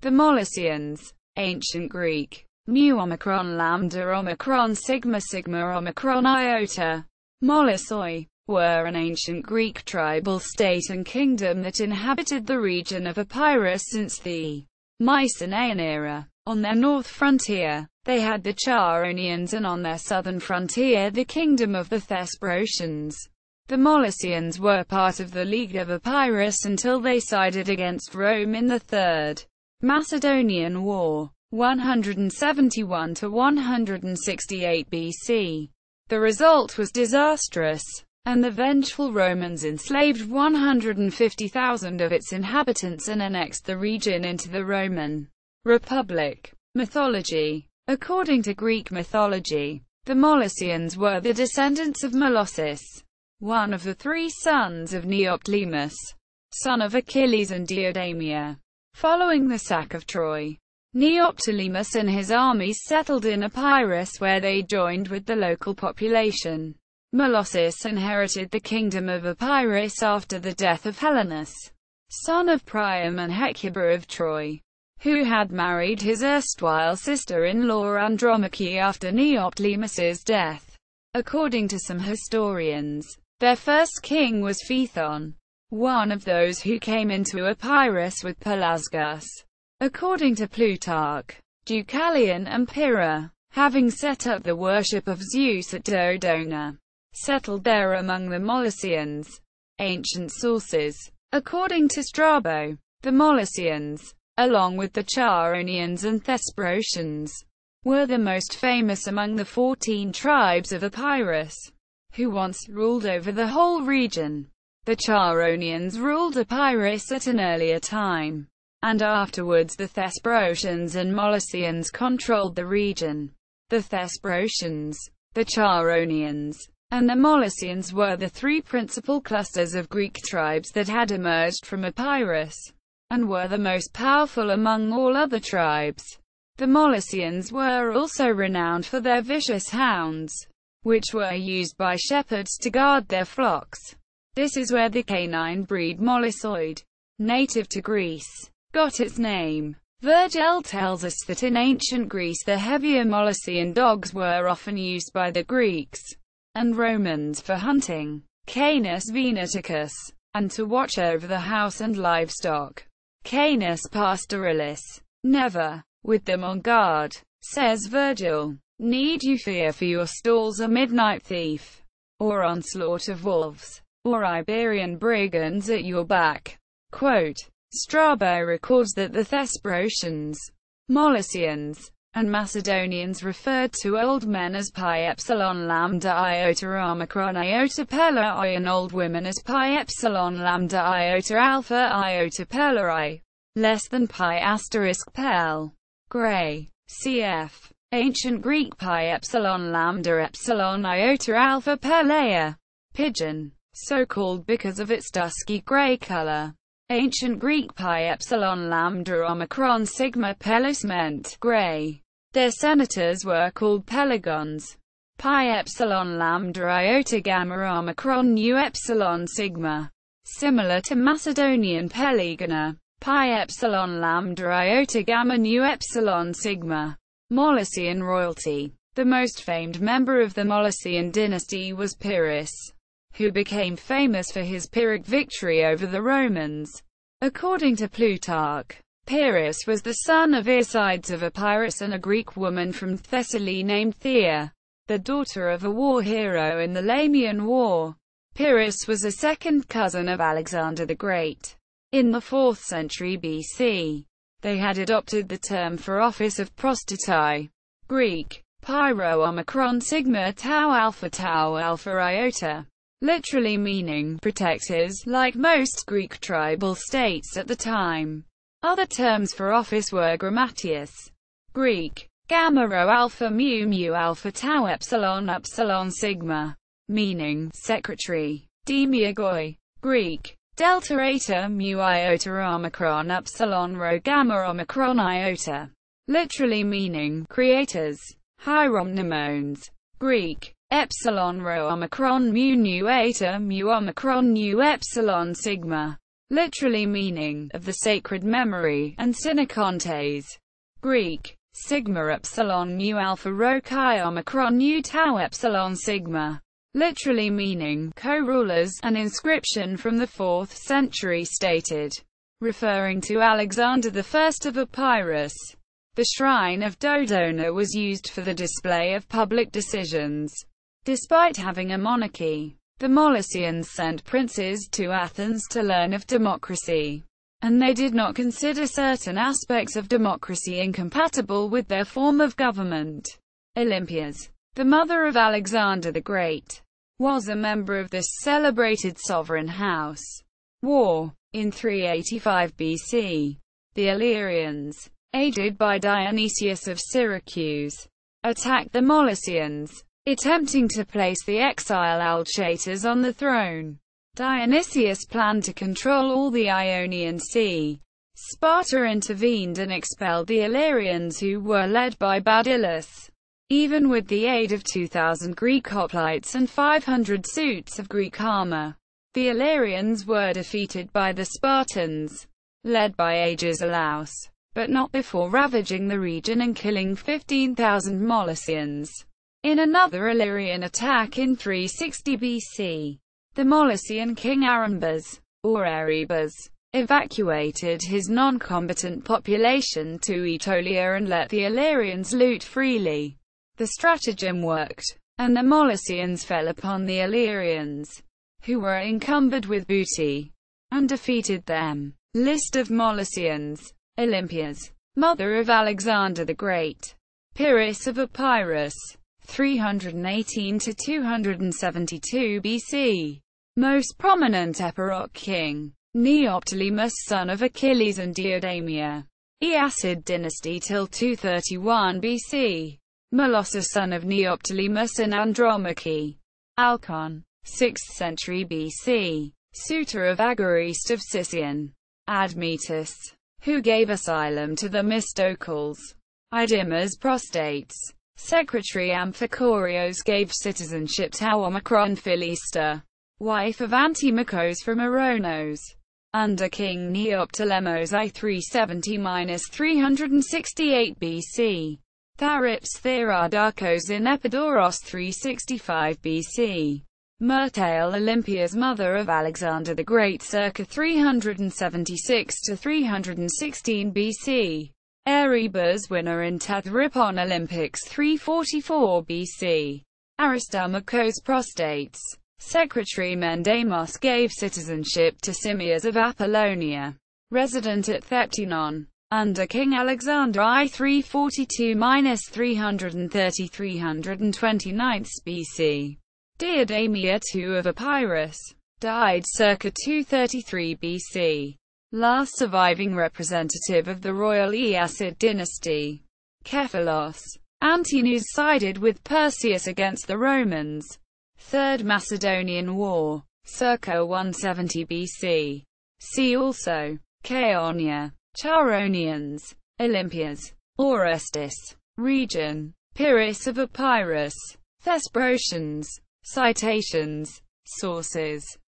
The Molossians, ancient Greek, mu omicron lambda omicron sigma sigma omicron iota, Molossoi, were an ancient Greek tribal state and kingdom that inhabited the region of Epirus since the Mycenaean era. On their north frontier, they had the Chaonians, and on their southern frontier the kingdom of the Thesprotians. The Molossians were part of the League of Epirus until they sided against Rome in the Third Macedonian War, 171 to 168 BC. The result was disastrous, and the vengeful Romans enslaved 150,000 of its inhabitants and annexed the region into the Roman Republic. Mythology. According to Greek mythology, the Molossians were the descendants of Molossus, one of the three sons of Neoptolemus, son of Achilles and Diomedes. Following the sack of Troy, Neoptolemus and his armies settled in Epirus, where they joined with the local population. Molossus inherited the kingdom of Epirus after the death of Helenus, son of Priam and Hecuba of Troy, who had married his erstwhile sister-in-law Andromache after Neoptolemus's death. According to some historians, their first king was Phaethon, one of those who came into Epirus with Pelasgus. According to Plutarch, Deucalion and Pyrrha, having set up the worship of Zeus at Dodona, settled there among the Molossians. Ancient sources. According to Strabo, the Molossians, along with the Chaonians and Thesprotians, were the most famous among the 14 tribes of Epirus, who once ruled over the whole region. The Chaonians ruled Epirus at an earlier time, and afterwards the Thesprotians and Molossians controlled the region. The Thesprotians, the Chaonians, and the Molossians were the three principal clusters of Greek tribes that had emerged from Epirus, and were the most powerful among all other tribes. The Molossians were also renowned for their vicious hounds, which were used by shepherds to guard their flocks. This is where the canine breed Molossoi, native to Greece, got its name. Virgil tells us that in ancient Greece the heavier Molossian dogs were often used by the Greeks and Romans for hunting, Canis venaticus, and to watch over the house and livestock, Canis pastoralis. Never, with them on guard, says Virgil, need you fear for your stalls a midnight thief, or onslaught of wolves, or Iberian brigands at your back. Quote, Strabo records that the Thesprotians, Molossians, and Macedonians referred to old men as pi epsilon lambda iota omicron iota pellai and old women as pi epsilon lambda iota alpha iota pellai, less than pi asterisk pel. Gray. Cf. Ancient Greek pi epsilon lambda epsilon iota alpha peleia. Pigeon, so called because of its dusky gray color. Ancient Greek pi epsilon lambda omicron sigma pelus meant gray. Their senators were called pelargons. Pi epsilon lambda iota gamma omicron nu epsilon sigma. Similar to Macedonian peligona. Pi epsilon lambda iota gamma nu epsilon sigma. Molossian royalty. The most famed member of the Molossian dynasty was Pyrrhus, who became famous for his Pyrrhic victory over the Romans. According to Plutarch, Pyrrhus was the son of Isides of Epirus and a Greek woman from Thessaly named Thea, the daughter of a war hero in the Lamian War. Pyrrhus was a second cousin of Alexander the Great. In the 4th century BC, they had adopted the term for office of prostatoi. Greek, pyro omicron sigma tau alpha iota, literally meaning protectors, like most Greek tribal states at the time. Other terms for office were grammatius. Greek, gamma rho alpha mu alpha tau epsilon sigma, meaning secretary. Demiurgoi. Greek, delta eta mu iota omicron epsilon rho gamma omicron iota, literally meaning creators. Hieromnemones. Greek, epsilon rho omicron mu nu eta mu omicron nu epsilon sigma, literally meaning, of the sacred memory, and synekontes. Greek, sigma epsilon mu alpha rho chi omicron nu tau epsilon sigma, literally meaning, co-rulers. An inscription from the 4th century stated, referring to Alexander I of Epirus, the shrine of Dodona was used for the display of public decisions. Despite having a monarchy, the Molossians sent princes to Athens to learn of democracy, and they did not consider certain aspects of democracy incompatible with their form of government. Olympias, the mother of Alexander the Great, was a member of this celebrated sovereign house. War. In 385 BC, the Illyrians, aided by Dionysius of Syracuse, attacked the Molossians, attempting to place the exile Alchates on the throne. Dionysius planned to control all the Ionian Sea. Sparta intervened and expelled the Illyrians, who were led by Badillus. Even with the aid of 2,000 Greek hoplites and 500 suits of Greek armor, the Illyrians were defeated by the Spartans, led by Agesilaus, but not before ravaging the region and killing 15,000 Molossians. In another Illyrian attack in 360 BC, the Molossian king Arambas, or Erebus, evacuated his non-combatant population to Aetolia and let the Illyrians loot freely. The stratagem worked, and the Molossians fell upon the Illyrians, who were encumbered with booty, and defeated them. List of Molossians. Olympias, mother of Alexander the Great. Pyrrhus of Epirus, 318 to 272 BC. Most prominent Epirot king, Neoptolemus, son of Achilles and Diodaemia. Aeacid dynasty till 231 BC. Molossus, son of Neoptolemus and Andromache. Alcon, 6th century BC. Suitor of Agariste of Sicyon. Admetus, who gave asylum to the Mistocles. Idimas prostates. Secretary Amphicorios gave citizenship to Omicron Philista, wife of Antimachos from Aronos. Under King Neoptolemos I 370–368 BC. Tharips Theodakos in Epidaurus 365 BC. Myrtale, Olympia's mother of Alexander the Great, circa 376–316 BC. Erebus, winner in Tethrippon Olympics 344 BC. Aristomachos prostates. Secretary Mendemos gave citizenship to Simmias of Apollonia, resident at Theptinon. Under King Alexander I 342–330–329 BC. Diodaemia II of Epirus, died circa 233 BC. Last surviving representative of the royal Aeacid dynasty. Kephilos. Antinous sided with Perseus against the Romans. Third Macedonian War, circa 170 BC. See also Chaonia. Chaonians. Olympias. Orestis. Region. Pyrrhus of Epirus. Thesprotians. Citations. Sources.